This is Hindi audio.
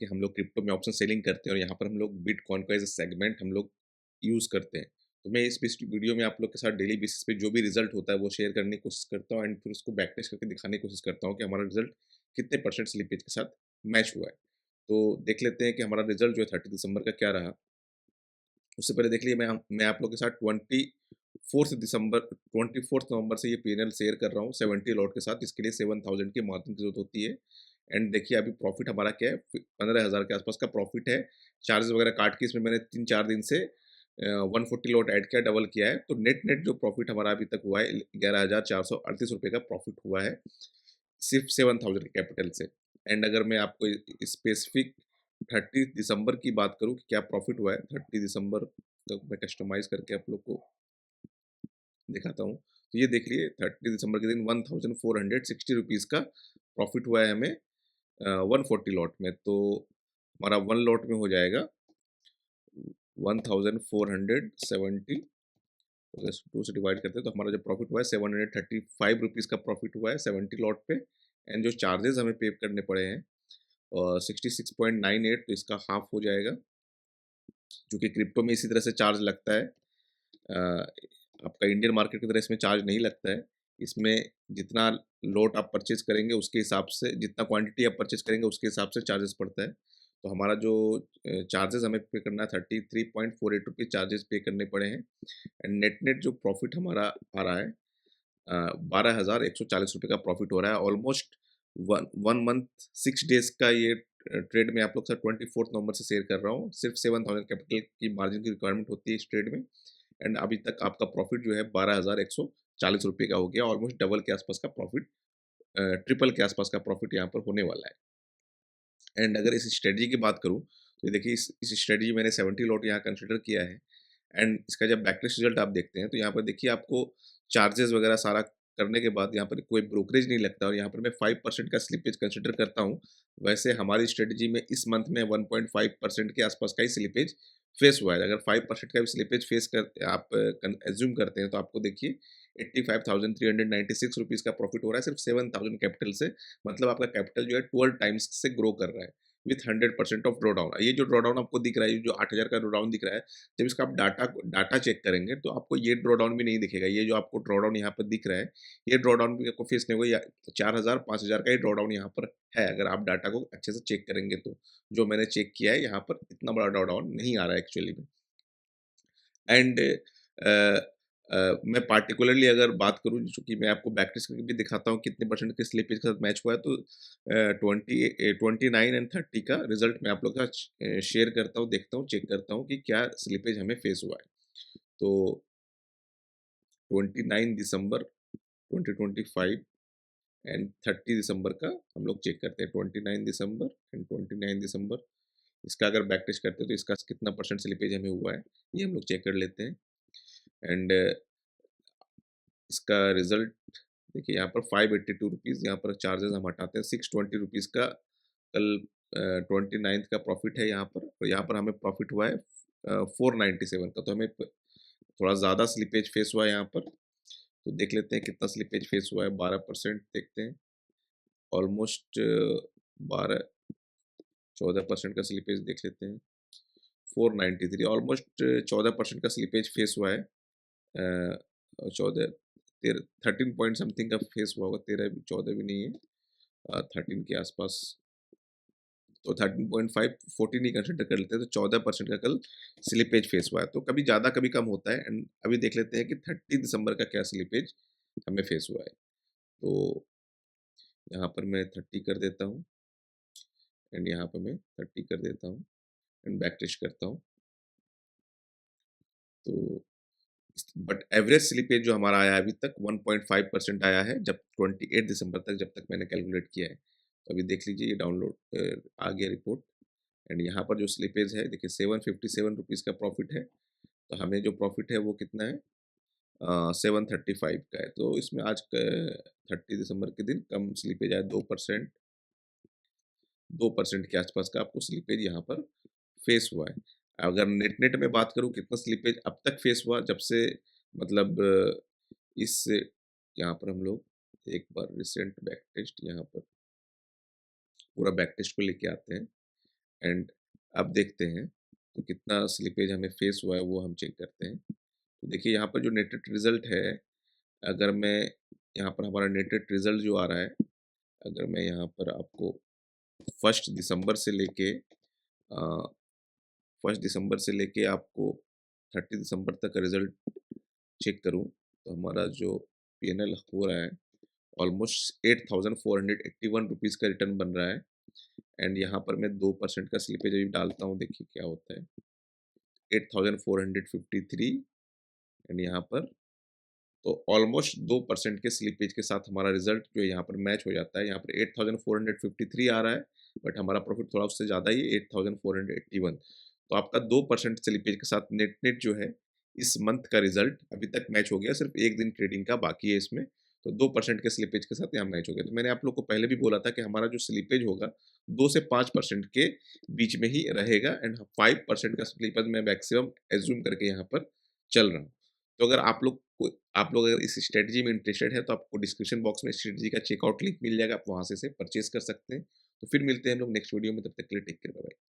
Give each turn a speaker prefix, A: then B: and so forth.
A: कि हम लोग क्रिप्टो में ऑप्शन सेलिंग करते हैं और यहाँ पर हम लोग बिटकॉइन का एज़ अ सेगमेंट हम लोग यूज़ करते हैं। तो मैं इस वीडियो में आप लोग के साथ डेली बेसिस पे जो भी रिज़ल्ट होता है वो शेयर करने की कोशिश करता हूँ एंड फिर उसको बैक टेस्ट करके दिखाने की कोशिश करता हूँ कि हमारा रिज़ल्ट कितने परसेंट स्लिपेज के साथ मैच हुआ है। तो देख लेते हैं कि हमारा रिज़ल्ट जो है 30 दिसंबर का क्या रहा। उससे पहले देख लीजिए मैं आप लोग के साथ 24 नवंबर से ये पी&एल शेयर कर रहा हूँ 70 लॉट के साथ। इसके लिए 7000 की मार्जिन की ज़रूरत होती है एंड देखिए अभी प्रॉफ़िट हमारा क्या है 15,000 के आसपास का प्रॉफ़िट है। चार्जेस वगैरह काट के इसमें मैंने 3-4 दिन से 140 लॉट ऐड किया, डबल किया है। तो नेट जो प्रॉफ़िट हमारा अभी तक हुआ है 11,438 रुपए का प्रॉफ़िट हुआ है, सिर्फ़ 7000 के कैपिटल से। एंड अगर मैं आपको स्पेसिफ़िक 30 दिसंबर की बात करूँ कि क्या प्रॉफ़िट हुआ है, 30 दिसंबर तक मैं कस्टमाइज़ करके आप लोग को दिखाता हूँ। तो ये देख लीजिए 30 दिसंबर के दिन 1460 रुपीज़ का प्रॉफ़िट हुआ है हमें 140 लॉट में। तो हमारा 1 लॉट में हो जाएगा 1470, अगर 2 से डिवाइड करते हैं तो हमारा जो प्रॉफ़िट हुआ है 735 रुपीज़ का प्रॉफ़िट हुआ है 70 लॉट पे। एंड जो चार्जेज़ हमें पे करने पड़े हैं 66.98, तो इसका हाफ़ हो जाएगा, जो कि क्रिप्टो में इसी तरह से चार्ज लगता है। आपका इंडियन मार्केट की तरह इसमें चार्ज नहीं लगता है। इसमें जितना लॉट आप परचेज़ करेंगे उसके हिसाब से, जितना क्वांटिटी आप परचेज़ करेंगे उसके हिसाब से चार्जेस पड़ता है। तो हमारा जो चार्जेस हमें पे करना है 33.48 रुपीज़ चार्जेस पे करने पड़े हैं एंड नेट जो प्रॉफ़िट हमारा आ रहा है 12,140 रुपए का प्रॉफ़िट हो रहा है। ऑलमोस्ट वन 1 मंथ 6 डेज़ का ये ट्रेड मैं आप लोग के साथ 24 नवंबर से शेयर कर रहा हूँ। सिर्फ़ 7000 कैपिटल की मार्जिन की रिक्वायरमेंट होती है इस ट्रेड में एंड अभी तक आपका प्रॉफ़िट जो है 12,140 रुपए का हो गया। ऑलमोस्ट डबल के आसपास का प्रॉफ़िट, ट्रिपल के आसपास का प्रॉफ़िट यहाँ पर होने वाला है। एंड अगर इस स्ट्रेटजी की बात करूँ, तो देखिए इस स्ट्रेटजी मैंने 70 लॉट यहाँ कंसिडर किया है एंड इसका जब बैकलिस्ट रिज़ल्ट आप देखते हैं, तो यहाँ पर देखिए आपको चार्जेज़ वगैरह सारा करने के बाद यहाँ पर कोई ब्रोकरेज नहीं लगता और यहाँ पर मैं 5% का स्लिपेज कंसिडर करता हूँ। वैसे हमारी स्ट्रेटजी में इस मंथ में 1.5% के आसपास का ही स्लिपेज फेस हुआ है। अगर 5% का भी स्लिपेज फेस कर आप एज़्यूम करते हैं, तो आपको देखिए 85,396 रुपीज़ का प्रॉफ़िट हो रहा है सिर्फ़ 7000 कैपिटल से। मतलब आपका कैपिटल जो है 12 टाइम्स से ग्रो कर रहा है विथ 100% ऑफ ड्रॉ डाउन। ये जो ड्रॉ डाउन आपको दिख रहा है, ये जो 8000 का ड्रॉ डाउन दिख रहा है, जब इसका आप डाटा चेक करेंगे तो आपको ये ड्रॉ डाउन भी नहीं दिखेगा। ये जो आपको ड्रॉ डाउन यहाँ पर दिख रहा है, ये ड्रॉ डाउन भी आपको फेस नहीं होगा। या 4000 5000 का ही ड्रॉ डाउन यहाँ पर है, अगर आप डाटा को अच्छे से चेक करेंगे तो। जो मैंने चेक किया है, यहाँ पर इतना बड़ा ड्रॉ डाउन नहीं आ रहा है एक्चुअली में। एंड मैं पार्टिकुलरली अगर बात करूँ, चूँकि मैं आपको बैकटेस्ट करके भी दिखाता हूँ कितने परसेंट के स्लिपेज के साथ मैच हुआ है, तो 29 एंड 30 का रिज़ल्ट मैं आप लोग के साथ शेयर करता हूँ, देखता हूँ, चेक करता हूँ कि क्या स्लिपेज हमें फेस हुआ है। तो 29 दिसंबर 2025 एंड 30 दिसंबर का हम लोग चेक करते हैं। 29 दिसंबर एंड 29 दिसंबर, इसका अगर बैक टेस्ट करते हैं तो इसका कितना परसेंट स्लिपेज हमें हुआ है, ये हम लोग चेक कर लेते हैं। एंड इसका रिज़ल्ट देखिए, यहाँ पर 582 रुपीज़ यहाँ पर चार्जेज़ हम हटाते हैं, 620 रुपीज़ का कल 29th का प्रॉफ़िट है यहाँ पर, और यहाँ पर हमें प्रॉफ़िट हुआ है 497 का। तो हमें थोड़ा ज़्यादा स्लिपेज फेस हुआ है यहाँ पर। तो देख लेते हैं कितना स्लिपेज फेस हुआ है, 12% देखते हैं। ऑलमोस्ट 12-14% का स्लिपेज देख लेते हैं। 493, ऑलमोस्ट 14% का स्लिपेज फेस हुआ है। 14 13 13 पॉइंट समथिंग का फेस हुआ होगा, 13 भी 14 भी नहीं है, 13 के आसपास। तो 13.5 14 ही कंसिडर कर लेते हैं, तो 14% का कल स्लिपेज फेस हुआ है। तो कभी ज़्यादा कभी कम होता है एंड अभी देख लेते हैं कि 30 दिसंबर का क्या स्लिपेज हमें फेस हुआ है। तो यहाँ पर मैं 30 कर देता हूँ एंड यहाँ पर मैं 30 कर देता हूँ एंड बैक टेस्ट करता हूँ। तो बट एवरेज स्लिपेज जो हमारा आया है अभी तक 1.5% आया है, जब 28 दिसंबर तक जब तक मैंने कैलकुलेट किया है। तो अभी देख लीजिए, ये डाउनलोड आ गया रिपोर्ट एंड यहाँ पर जो स्लिपेज है देखिए 757 रुपीज़ का प्रॉफिट है। तो हमें जो प्रॉफिट है वो कितना है, 735 का है। तो इसमें आज 30 दिसंबर के दिन कम स्लिपेज आया, 2% के आसपास का आपको स्लिपेज यहाँ पर फेस हुआ है। अगर नेट में बात करूँ कितना स्लिपेज अब तक फेस हुआ जब से, मतलब इस यहाँ पर हम लोग एक बार रिसेंट बैक टेस्ट यहाँ पर पूरा बैक टेस्ट को लेके आते हैं एंड अब देखते हैं तो कितना स्लिपेज हमें फेस हुआ है वो हम चेक करते हैं। तो देखिए यहाँ पर जो नेटेड रिजल्ट है, अगर मैं यहाँ पर हमारा नेटेड रिजल्ट जो आ रहा है, अगर मैं यहाँ पर आपको 1 दिसंबर से लेके आपको 30 दिसंबर तक का रिजल्ट चेक करूँ, तो हमारा जो पीएनएल हो रहा है ऑलमोस्ट 8481 रुपीज़ का रिटर्न बन रहा है। एंड यहाँ पर मैं 2% का स्लिपेज अभी डालता हूँ, देखिए क्या होता है। 8453 एंड यहाँ पर तो ऑलमोस्ट 2% के स्लिपेज के साथ हमारा रिजल्ट जो है यहाँ पर मैच हो जाता है। यहाँ पर 8453 आ रहा है, बट हमारा प्रॉफिट थोड़ा उससे ज़्यादा ही 8481। तो आपका 2% स्लिपेज के साथ नेट-नेट जो है इस मंथ का रिजल्ट अभी तक मैच हो गया, सिर्फ 1 दिन ट्रेडिंग का बाकी है इसमें। तो 2% के स्लिपेज के साथ यहाँ मैच हो गया। तो मैंने आप लोग को पहले भी बोला था कि हमारा जो स्लिपेज होगा 2 से 5% के बीच में ही रहेगा एंड 5% का स्लिपेज मैं मैक्सिमम अज़्यूम करके यहाँ पर चल रहा हूँ। तो अगर आप लोग अगर इस स्ट्रेटजी में इंटरेस्टेड है तो आपको डिस्क्रिप्शन बॉक्स में स्ट्रेटजी का चेकआउट लिंक मिल जाएगा, आप वहाँ से इसे परचेज़ कर सकते हैं। तो फिर मिलते हैं हम लोग नेक्स्ट वीडियो में, तब तक के लिए टेक केयर, बाय बाय।